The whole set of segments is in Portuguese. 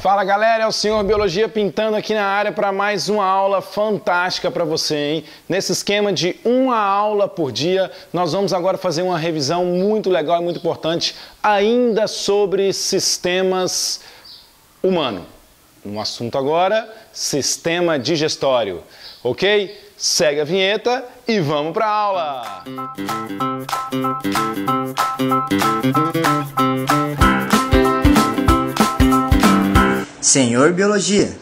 Fala galera, é o Senhor Biologia pintando aqui na área para mais uma aula fantástica para você, hein? Nesse esquema de uma aula por dia, nós vamos agora fazer uma revisão muito legal e muito importante ainda sobre sistemas humanos. Um assunto agora, sistema digestório, ok? Segue a vinheta e vamos para a aula! Senhor Biologia.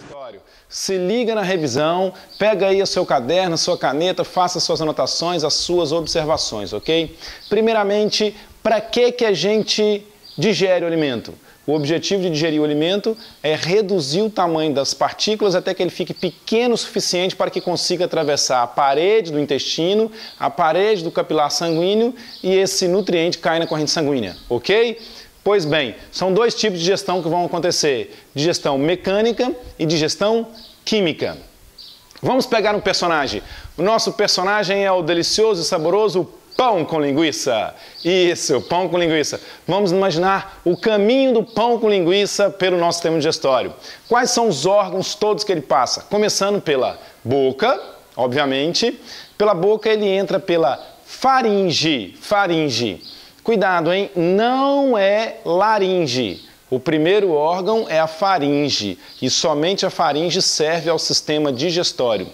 Se liga na revisão, pega aí o seu caderno, a sua caneta, faça suas anotações, as suas observações, ok? Primeiramente, para que a gente digere o alimento? O objetivo de digerir o alimento é reduzir o tamanho das partículas até que ele fique pequeno o suficiente para que consiga atravessar a parede do intestino, a parede do capilar sanguíneo e esse nutriente caia na corrente sanguínea, ok? Pois bem, são dois tipos de digestão que vão acontecer, digestão mecânica e digestão química. Vamos pegar um personagem. O nosso personagem é o delicioso e saboroso pão com linguiça. Isso, pão com linguiça. Vamos imaginar o caminho do pão com linguiça pelo nosso sistema digestório. Quais são os órgãos todos que ele passa? Começando pela boca, obviamente. Pela boca ele entra pela faringe. Cuidado, hein? Não é laringe. O primeiro órgão é a faringe e somente a faringe serve ao sistema digestório.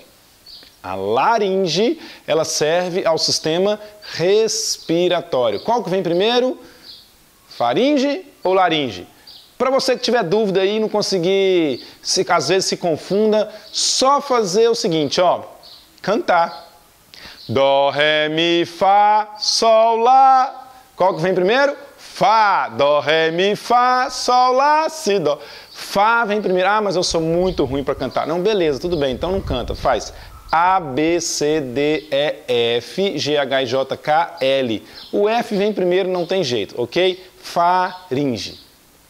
A laringe, ela serve ao sistema respiratório. Qual que vem primeiro? Faringe ou laringe? Para você que tiver dúvida aí, não conseguir, às vezes se confunda, só fazer o seguinte, ó, cantar. Dó, ré, mi, fá, sol, lá. Qual que vem primeiro? Fá, dó, ré, mi, fá, sol, lá, si, dó. Fá vem primeiro. Ah, mas eu sou muito ruim para cantar. Não, beleza, tudo bem, então não canta. Faz A, B, C, D, E, F, G, H, I, J, K, L. O F vem primeiro, não tem jeito, ok? Faringe,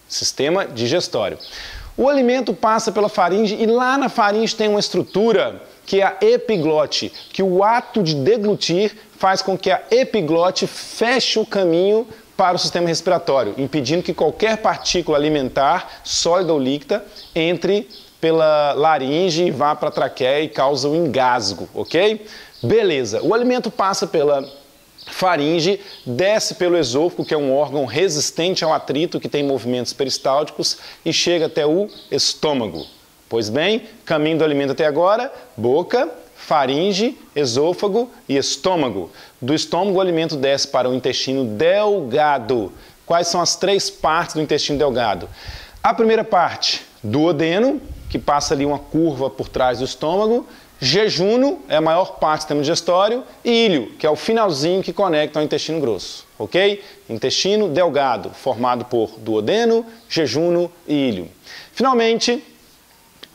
sistema digestório. O alimento passa pela faringe e lá na faringe tem uma estrutura que é a epiglote, que o ato de deglutir faz com que a epiglote feche o caminho para o sistema respiratório, impedindo que qualquer partícula alimentar, sólida ou líquida, entre pela laringe e vá para a traqueia e causa o engasgo, ok? Beleza, o alimento passa pela faringe, desce pelo esôfago, que é um órgão resistente ao atrito, que tem movimentos peristálticos, e chega até o estômago. Pois bem, caminho do alimento até agora, boca, faringe, esôfago e estômago. Do estômago o alimento desce para o intestino delgado. Quais são as três partes do intestino delgado? A primeira parte, duodeno, que passa ali uma curva por trás do estômago. Jejuno é a maior parte do sistema digestório. E íleo, que é o finalzinho que conecta ao intestino grosso. Ok? Intestino delgado, formado por duodeno, jejuno e íleo. Finalmente,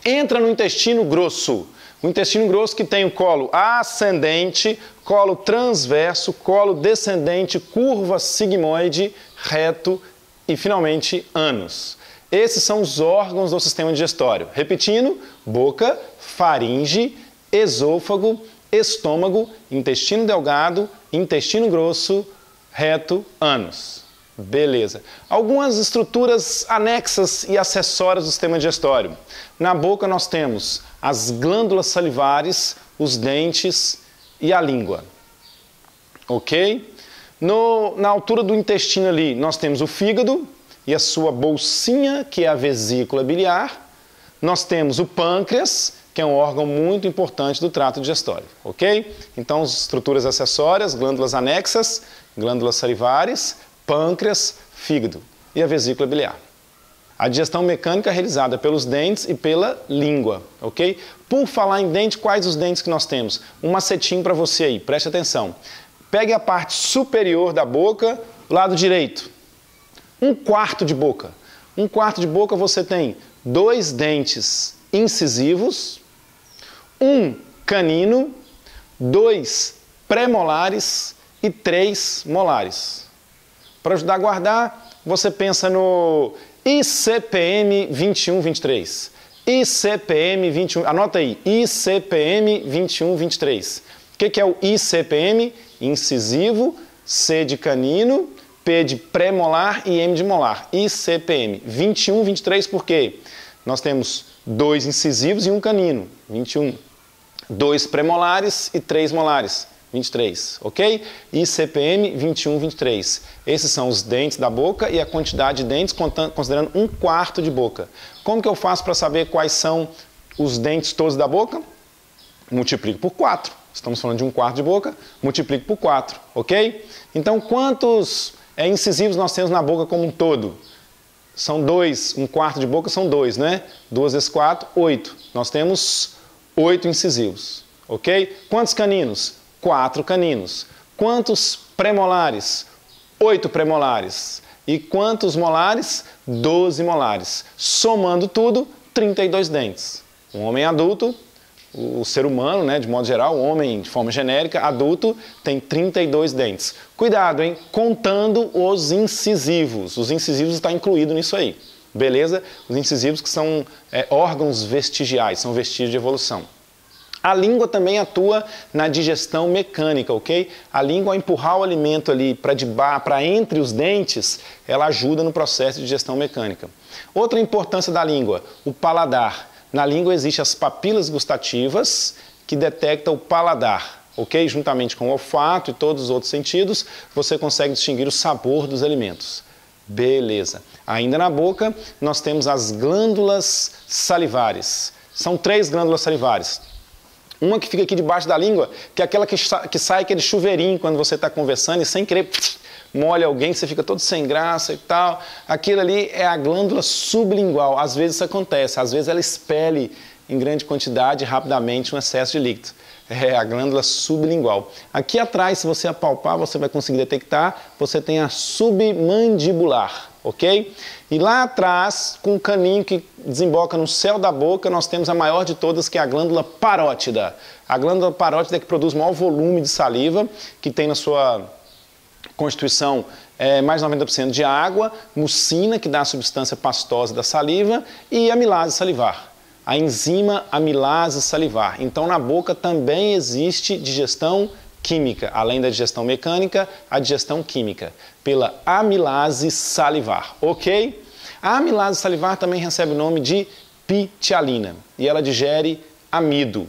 entra no intestino grosso. O intestino grosso que tem o colo ascendente, colo transverso, colo descendente, curva sigmoide, reto e, finalmente, ânus. Esses são os órgãos do sistema digestório. Repetindo, boca, faringe, esôfago, estômago, intestino delgado, intestino grosso, reto, ânus. Beleza. Algumas estruturas anexas e acessórias do sistema digestório. Na boca nós temos as glândulas salivares, os dentes e a língua. Ok? Na altura do intestino ali nós temos o fígado e a sua bolsinha, que é a vesícula biliar. Nós temos o pâncreas, que é um órgão muito importante do trato digestório. Ok? Então, as estruturas acessórias, glândulas anexas, glândulas salivares, pâncreas, fígado e a vesícula biliar. A digestão mecânica é realizada pelos dentes e pela língua, ok? Por falar em dente, quais os dentes que nós temos? Um macetinho para você aí, preste atenção. Pegue a parte superior da boca, lado direito. Um quarto de boca. Um quarto de boca você tem 2 dentes incisivos, 1 canino, 2 pré-molares e 3 molares. Para ajudar a guardar, você pensa no ICPM 2123. ICPM 21, anota aí, ICPM 2123. O que é o ICPM? Incisivo, C de canino, P de pré-molar e M de molar. ICPM 2123 por quê? nós temos 2 incisivos e um canino, 21. 2 premolares e 3 molares, 23, ok? E CPM 21, 23. Esses são os dentes da boca e a quantidade de dentes considerando 1/4 de boca. Como que eu faço para saber quais são os dentes todos da boca? Multiplico por 4. Estamos falando de 1/4 de boca, multiplico por 4, ok? Então, quantos incisivos nós temos na boca como um todo? São 2, 1/4 de boca são 2, né? 2 vezes 4, 8. Nós temos 8 incisivos, ok? Quantos caninos? 4 caninos. Quantos premolares? 8 premolares. E quantos molares? 12 molares. Somando tudo, 32 dentes. Um homem adulto, o ser humano, né, de modo geral, o homem de forma genérica, adulto, tem 32 dentes. Cuidado, hein? Contando os incisivos. Os incisivos estão incluídos nisso aí. Beleza? Os incisivos que são órgãos vestigiais, são vestígios de evolução. A língua também atua na digestão mecânica, ok? A língua, ao empurrar o alimento ali para entre os dentes, ela ajuda no processo de digestão mecânica. Outra importância da língua, o paladar. Na língua existem as papilas gustativas que detectam o paladar, ok? Juntamente com o olfato e todos os outros sentidos, você consegue distinguir o sabor dos alimentos. Beleza. Ainda na boca, nós temos as glândulas salivares. São 3 glândulas salivares. Uma que fica aqui debaixo da língua, que é aquela que sai aquele chuveirinho quando você está conversando e sem querer molha alguém, você fica todo sem graça e tal. Aquilo ali é a glândula sublingual. Às vezes isso acontece, às vezes ela expele em grande quantidade, rapidamente, um excesso de líquido. É a glândula sublingual. Aqui atrás, se você apalpar, você vai conseguir detectar, você tem a submandibular, ok? E lá atrás, com o caninho que desemboca no céu da boca, nós temos a maior de todas, que é a glândula parótida. A glândula parótida é que produz o maior volume de saliva, que tem na sua constituição mais de 90% de água, mucina, que dá a substância pastosa da saliva, e amilase salivar. A enzima amilase salivar. Então, na boca também existe digestão química, além da digestão mecânica, a digestão química, pela amilase salivar, ok? A amilase salivar também recebe o nome de pitialina e ela digere amido.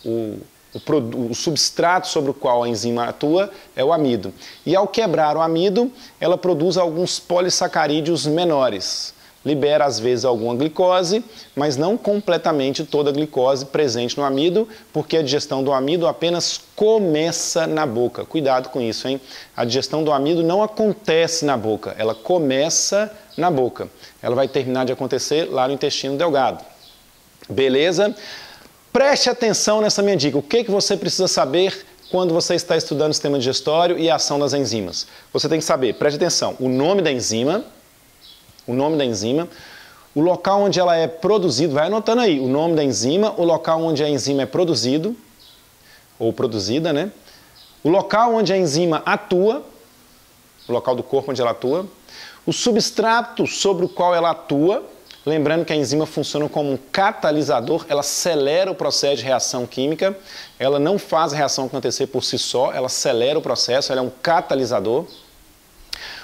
O substrato sobre o qual a enzima atua é o amido. E ao quebrar o amido, ela produz alguns polissacarídeos menores. Libera, às vezes, alguma glicose, mas não completamente toda a glicose presente no amido, porque a digestão do amido apenas começa na boca. Cuidado com isso, hein? A digestão do amido não acontece na boca, ela começa na boca. Ela vai terminar de acontecer lá no intestino delgado. Beleza? Preste atenção nessa minha dica. O que você precisa saber quando você está estudando o sistema digestório e a ação das enzimas? Você tem que saber, preste atenção, o nome da enzima, o local onde ela é produzida, vai anotando aí, o nome da enzima, o local onde a enzima é produzido, ou produzida, né? O local onde a enzima atua, o local do corpo onde ela atua, o substrato sobre o qual ela atua, lembrando que a enzima funciona como um catalisador, ela acelera o processo de reação química, ela não faz a reação acontecer por si só, ela acelera o processo, ela é um catalisador.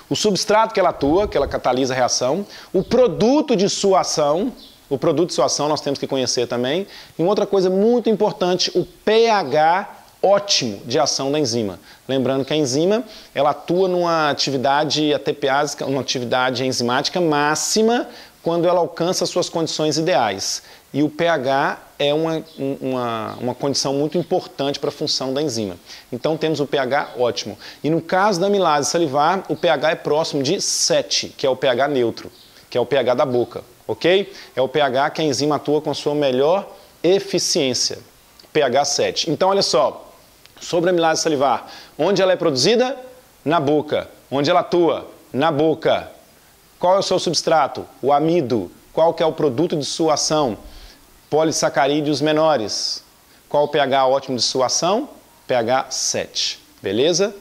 O substrato que ela atua, que ela catalisa a reação, o produto de sua ação nós temos que conhecer também, e uma outra coisa muito importante, o pH ótimo de ação da enzima. Lembrando que a enzima, ela atua numa atividade ATPase, uma atividade enzimática máxima, quando ela alcança suas condições ideais. E o pH é uma condição muito importante para a função da enzima. Então temos o pH ótimo. E no caso da amilase salivar, o pH é próximo de 7, que é o pH neutro, que é o pH da boca, ok? É o pH que a enzima atua com sua melhor eficiência, pH 7. Então olha só, sobre a amilase salivar, onde ela é produzida? Na boca. Onde ela atua? Na boca. Qual é o seu substrato? O amido. Qual que é o produto de sua ação? Polissacarídeos menores. Qual o pH ótimo de sua ação? pH 7. Beleza?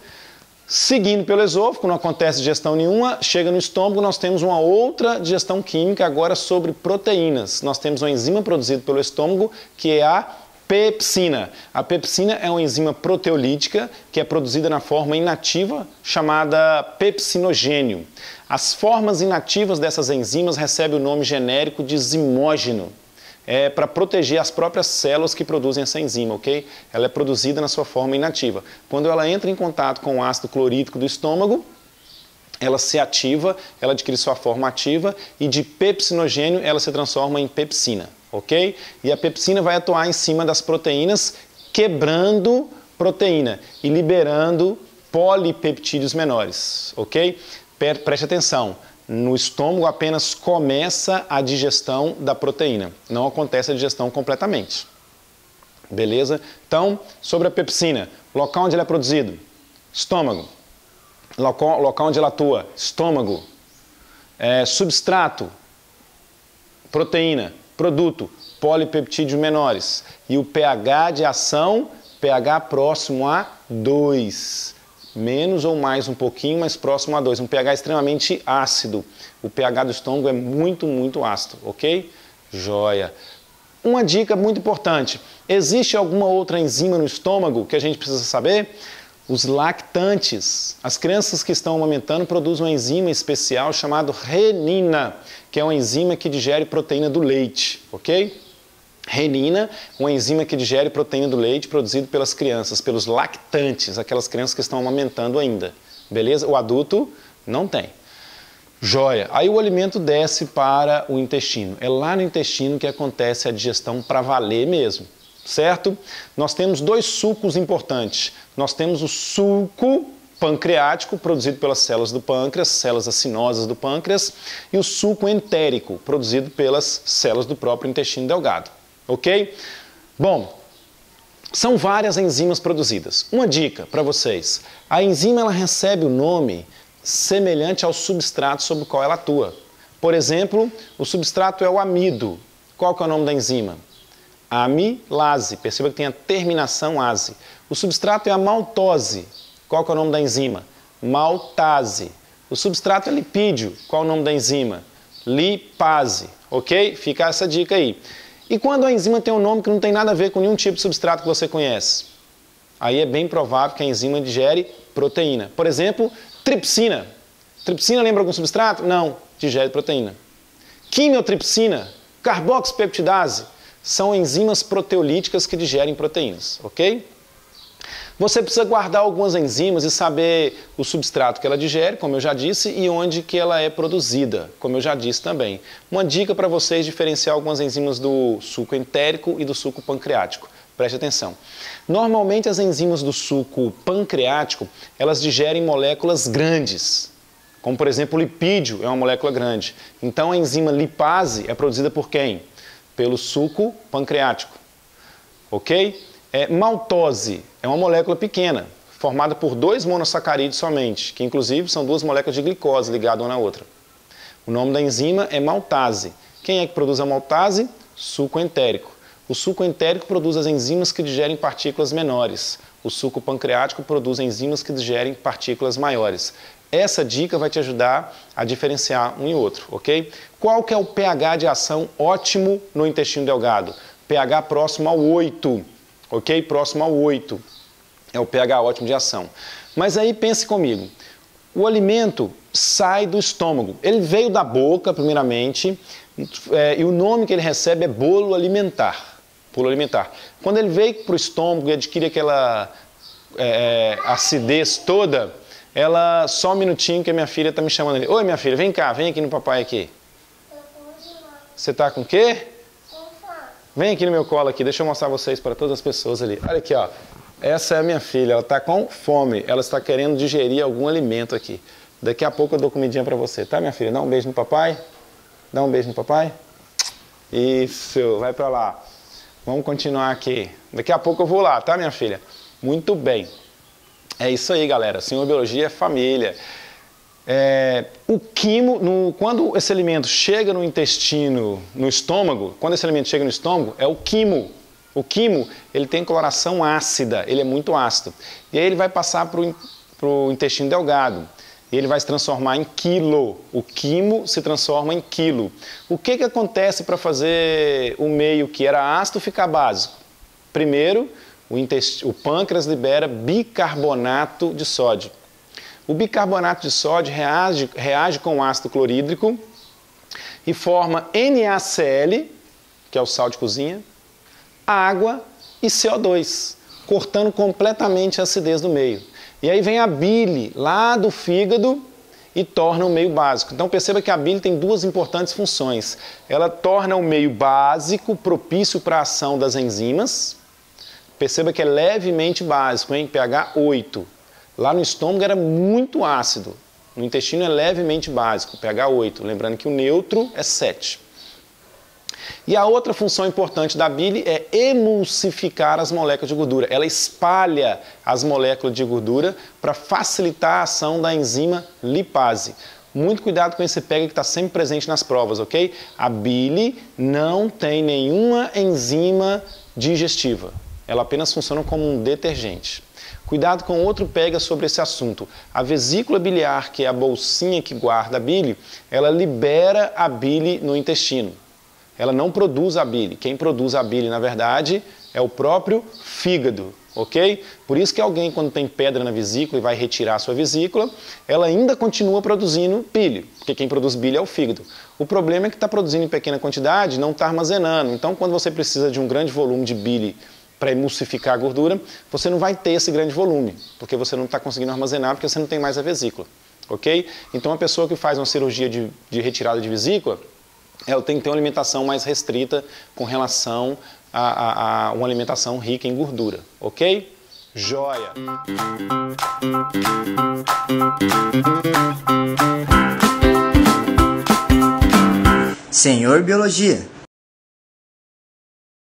Seguindo pelo esôfago, não acontece digestão nenhuma, chega no estômago, nós temos uma outra digestão química agora sobre proteínas. Nós temos uma enzima produzida pelo estômago, que é a Pepsina. A pepsina é uma enzima proteolítica que é produzida na forma inativa chamada pepsinogênio. As formas inativas dessas enzimas recebem o nome genérico de zimógeno. É para proteger as próprias células que produzem essa enzima, ok? Ela é produzida na sua forma inativa. Quando ela entra em contato com o ácido clorídrico do estômago, ela se ativa, ela adquire sua forma ativa e de pepsinogênio ela se transforma em pepsina, ok? E a pepsina vai atuar em cima das proteínas, quebrando proteína e liberando polipeptídeos menores, ok? Preste atenção, no estômago apenas começa a digestão da proteína, não acontece a digestão completamente, beleza? Então, sobre a pepsina, local onde ela é produzido, estômago. Local onde ela atua, estômago, substrato, proteína, produto, polipeptídeos menores. E o pH de ação, pH próximo a 2. Menos ou mais um pouquinho, mas próximo a 2. Um pH extremamente ácido. O pH do estômago é muito, muito ácido, ok? Joia. Uma dica muito importante. Existe alguma outra enzima no estômago que a gente precisa saber? Os lactantes, as crianças que estão amamentando produzem uma enzima especial chamada renina, que é uma enzima que digere proteína do leite, ok? Renina, uma enzima que digere proteína do leite produzido pelas crianças, pelos lactantes, aquelas crianças que estão amamentando ainda, beleza? O adulto não tem. Joia. Aí o alimento desce para o intestino. É lá no intestino que acontece a digestão para valer mesmo. Certo? Nós temos dois sucos importantes. Nós temos o suco pancreático, produzido pelas células do pâncreas, células acinosas do pâncreas, e o suco entérico, produzido pelas células do próprio intestino delgado. Ok? Bom, são várias enzimas produzidas. Uma dica para vocês. A enzima ela recebe o nome semelhante ao substrato sobre o qual ela atua. Por exemplo, o substrato é o amido. Qual que é o nome da enzima? Amilase, perceba que tem a terminação ase. O substrato é a maltose. Qual que é o nome da enzima? Maltase. O substrato é lipídio. Qual é o nome da enzima? Lipase. Ok? Fica essa dica aí. E quando a enzima tem um nome que não tem nada a ver com nenhum tipo de substrato que você conhece? Aí é bem provável que a enzima digere proteína. Por exemplo, tripsina. Tripsina lembra algum substrato? Não, digere proteína. Quimiotripsina, carboxipeptidase. São enzimas proteolíticas que digerem proteínas, ok? Você precisa guardar algumas enzimas e saber o substrato que ela digere, como eu já disse, e onde que ela é produzida, como eu já disse também. Uma dica para vocês diferenciar algumas enzimas do suco entérico e do suco pancreático. Preste atenção. Normalmente as enzimas do suco pancreático, elas digerem moléculas grandes, como por exemplo o lipídio é uma molécula grande. Então a enzima lipase é produzida por quem? Pelo suco pancreático, ok? Maltose é uma molécula pequena, formada por 2 monossacarídeos somente, que inclusive são 2 moléculas de glicose ligadas uma na outra. O nome da enzima é maltase. Quem é que produz a maltase? Suco entérico. O suco entérico produz as enzimas que digerem partículas menores. O suco pancreático produz enzimas que digerem partículas maiores. Essa dica vai te ajudar a diferenciar um e outro, ok? Qual que é o pH de ação ótimo no intestino delgado? pH próximo ao 8, ok? Próximo ao 8 é o pH ótimo de ação. Mas aí pense comigo, o alimento sai do estômago, ele veio da boca primeiramente, e o nome que ele recebe é bolo alimentar. Bolo alimentar. Quando ele veio para o estômago e adquire aquela acidez toda, ela, só um minutinho que a minha filha está me chamando ali. Oi, minha filha, vem cá, vem aqui no papai aqui. Você está com o quê? Vem aqui no meu colo aqui, deixa eu mostrar vocês para todas as pessoas ali. Olha aqui, ó. Essa é a minha filha, ela está com fome, ela está querendo digerir algum alimento aqui. Daqui a pouco eu dou comidinha para você, tá, minha filha? Dá um beijo no papai. Dá um beijo no papai. Isso, vai para lá. Vamos continuar aqui. Daqui a pouco eu vou lá, tá, minha filha? Muito bem. É isso aí, galera. Senhor Biologia é família. O quimo, quando esse alimento chega no intestino, no estômago, quando esse alimento chega no estômago, é o quimo. O quimo, ele tem coloração ácida, ele é muito ácido. E aí ele vai passar para o intestino delgado. E ele vai se transformar em quilo. O quimo se transforma em quilo. O que acontece para fazer o meio que era ácido ficar básico? Primeiro, o pâncreas libera bicarbonato de sódio. O bicarbonato de sódio reage com o ácido clorídrico e forma NaCl, que é o sal de cozinha, água e CO2, cortando completamente a acidez do meio. E aí vem a bile lá do fígado e torna o meio básico. Então perceba que a bile tem duas importantes funções. Ela torna o meio básico, propício para a ação das enzimas. Perceba que é levemente básico, hein? pH 8. Lá no estômago era muito ácido. No intestino é levemente básico, pH 8. Lembrando que o neutro é 7. E a outra função importante da bile é emulsificar as moléculas de gordura. Ela espalha as moléculas de gordura para facilitar a ação da enzima lipase. Muito cuidado com esse pega que está sempre presente nas provas, ok? A bile não tem nenhuma enzima digestiva. Ela apenas funciona como um detergente. Cuidado com outro pega sobre esse assunto. A vesícula biliar, que é a bolsinha que guarda a bile, ela libera a bile no intestino. Ela não produz a bile. Quem produz a bile, na verdade, é o próprio fígado, ok? Por isso que alguém, quando tem pedra na vesícula e vai retirar a sua vesícula, ela ainda continua produzindo bile, porque quem produz bile é o fígado. O problema é que está produzindo em pequena quantidade e não está armazenando. Então, quando você precisa de um grande volume de bile para emulsificar a gordura, você não vai ter esse grande volume, porque você não está conseguindo armazenar, porque você não tem mais a vesícula, ok? Então, a pessoa que faz uma cirurgia de retirada de vesícula, ela tem que ter uma alimentação mais restrita com relação a uma alimentação rica em gordura, ok? Joia! Senhor Biologia.